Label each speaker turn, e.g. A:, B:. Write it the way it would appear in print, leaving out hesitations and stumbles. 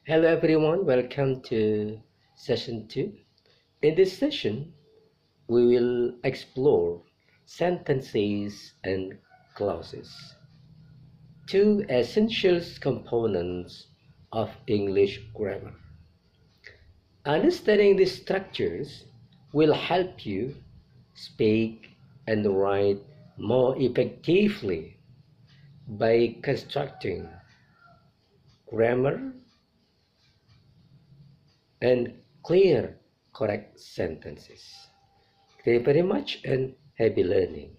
A: Hello everyone, welcome to session 2. In this session, we will explore sentences and clauses, two essential components of English grammar. Understanding these structures will help you speak and write more effectively by constructing grammar and clear, correct sentences. Thank you very much and happy learning.